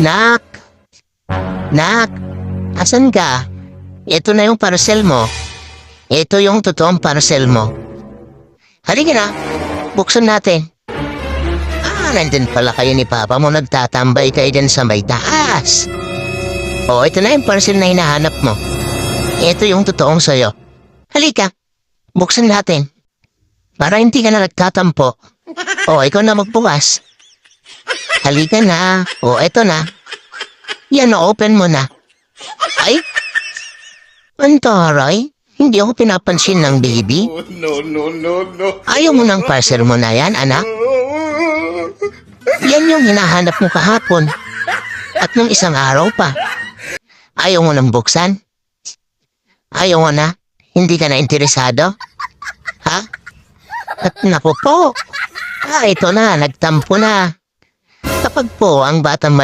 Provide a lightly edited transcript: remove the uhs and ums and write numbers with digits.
Nak! Nak! Asan ka? Ito na yung parcel mo. Ito yung totoong parcel mo. Halika na. Buksan natin. Nandun pala kayo ni Papa mo. Nagtatambay kayo dyan sa may taas. Ito na yung parcel na hinahanap mo. Ito yung totoong sayo. Halika. Buksan natin. Para hindi ka na nagtatampo. Ikaw na magbukas. Halika na. Ito na. Yan, open mo na. Ay! Antaray, hindi ako pinapansin ng baby. No. Ayaw mo ng parcel mo na yan, anak? Yan yung hinahanap mo kahapon. At nung isang araw pa. Ayaw mo nang buksan? Ayaw mo na? Hindi ka na interesado? Ha? At naku po. Ito na, nagtampo na. Kapag po ang batang